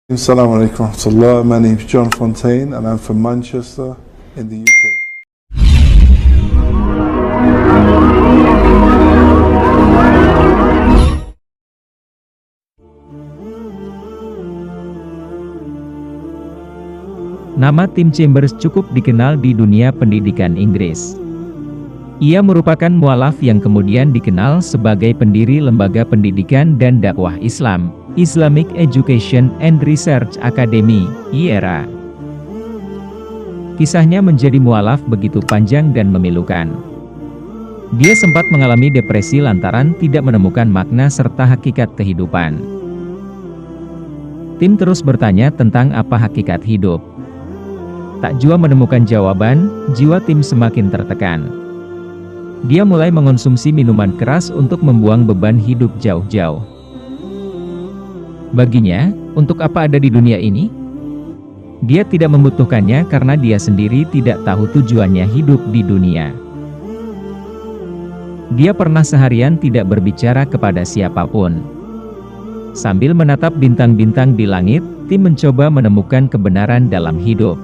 Assalamualaikum warahmatullah. My name is John Fontaine and I'm from Manchester in the UK. Nama Tim Chambers cukup dikenal di dunia pendidikan Inggris. Ia merupakan mualaf yang kemudian dikenal sebagai pendiri Lembaga Pendidikan dan Dakwah Islam, Islamic Education and Research Academy, IERA. Kisahnya menjadi mualaf begitu panjang dan memilukan. Dia sempat mengalami depresi lantaran tidak menemukan makna serta hakikat kehidupan. Tim terus bertanya tentang apa hakikat hidup. Tak jua menemukan jawaban, jiwa Tim semakin tertekan. Dia mulai mengonsumsi minuman keras untuk membuang beban hidup jauh-jauh. Baginya, untuk apa ada di dunia ini? Dia tidak membutuhkannya karena dia sendiri tidak tahu tujuannya hidup di dunia. Dia pernah seharian tidak berbicara kepada siapapun. Sambil menatap bintang-bintang di langit, Tim mencoba menemukan kebenaran dalam hidup.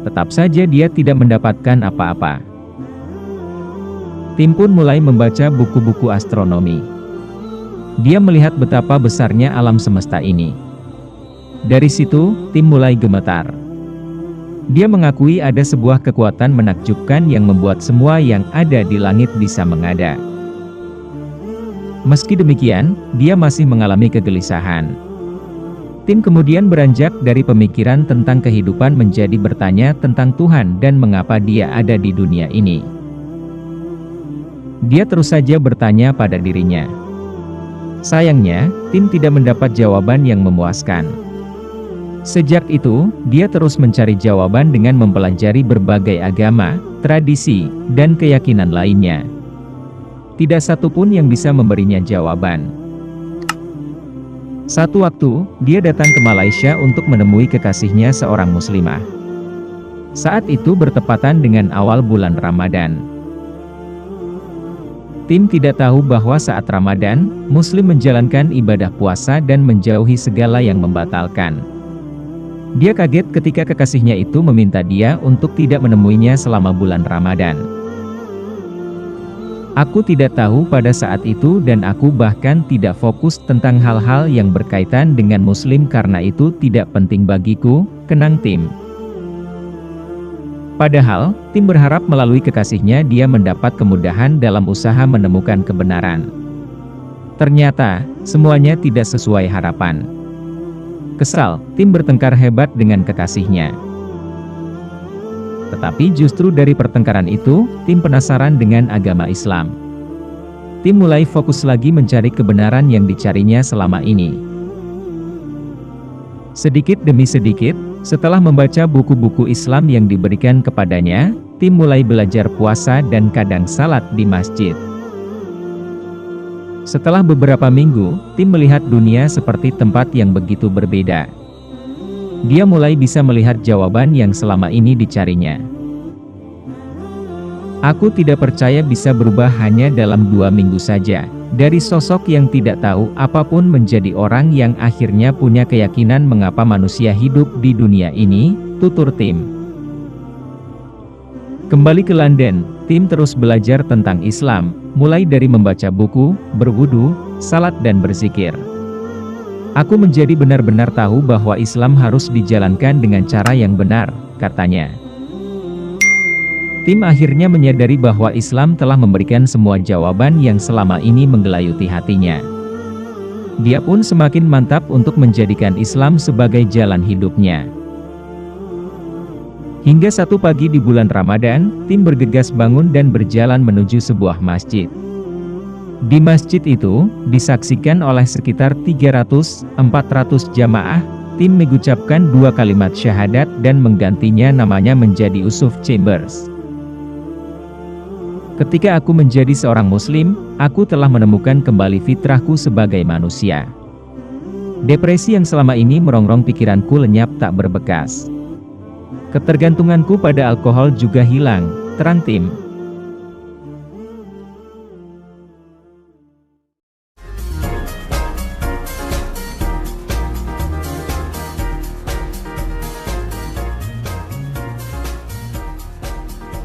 Tetap saja dia tidak mendapatkan apa-apa. Tim pun mulai membaca buku-buku astronomi. Dia melihat betapa besarnya alam semesta ini. Dari situ, Tim mulai gemetar. Dia mengakui ada sebuah kekuatan menakjubkan yang membuat semua yang ada di langit bisa mengada. Meski demikian, dia masih mengalami kegelisahan. Tim kemudian beranjak dari pemikiran tentang kehidupan menjadi bertanya tentang Tuhan dan mengapa dia ada di dunia ini. Dia terus saja bertanya pada dirinya. Sayangnya, Tim tidak mendapat jawaban yang memuaskan. Sejak itu, dia terus mencari jawaban dengan mempelajari berbagai agama, tradisi, dan keyakinan lainnya. Tidak satu pun yang bisa memberinya jawaban. Satu waktu, dia datang ke Malaysia untuk menemui kekasihnya seorang muslimah. Saat itu bertepatan dengan awal bulan Ramadan. Tim tidak tahu bahwa saat Ramadan, Muslim menjalankan ibadah puasa dan menjauhi segala yang membatalkan. Dia kaget ketika kekasihnya itu meminta dia untuk tidak menemuinya selama bulan Ramadan. Aku tidak tahu pada saat itu dan aku bahkan tidak fokus tentang hal-hal yang berkaitan dengan Muslim karena itu tidak penting bagiku, kenang Tim. Padahal, Tim berharap melalui kekasihnya dia mendapat kemudahan dalam usaha menemukan kebenaran. Ternyata, semuanya tidak sesuai harapan. Kesal, Tim bertengkar hebat dengan kekasihnya. Tetapi justru dari pertengkaran itu, Tim penasaran dengan agama Islam. Tim mulai fokus lagi mencari kebenaran yang dicarinya selama ini. Sedikit demi sedikit, setelah membaca buku-buku Islam yang diberikan kepadanya, Tim mulai belajar puasa dan kadang salat di masjid. Setelah beberapa minggu, Tim melihat dunia seperti tempat yang begitu berbeda. Dia mulai bisa melihat jawaban yang selama ini dicarinya. Aku tidak percaya bisa berubah hanya dalam 2 minggu saja. Dari sosok yang tidak tahu apapun menjadi orang yang akhirnya punya keyakinan mengapa manusia hidup di dunia ini, tutur Tim. Kembali ke London, Tim terus belajar tentang Islam, mulai dari membaca buku, berwudu, salat dan berzikir. Aku menjadi benar-benar tahu bahwa Islam harus dijalankan dengan cara yang benar, katanya. Tim akhirnya menyadari bahwa Islam telah memberikan semua jawaban yang selama ini menggelayuti hatinya. Dia pun semakin mantap untuk menjadikan Islam sebagai jalan hidupnya. Hingga satu pagi di bulan Ramadan, Tim bergegas bangun dan berjalan menuju sebuah masjid. Di masjid itu, disaksikan oleh sekitar 300-400 jamaah, Tim mengucapkan 2 kalimat syahadat dan menggantinya namanya menjadi Yusuf Chambers. Ketika aku menjadi seorang Muslim, aku telah menemukan kembali fitrahku sebagai manusia. Depresi yang selama ini merongrong pikiranku lenyap tak berbekas. Ketergantunganku pada alkohol juga hilang, terang Tim.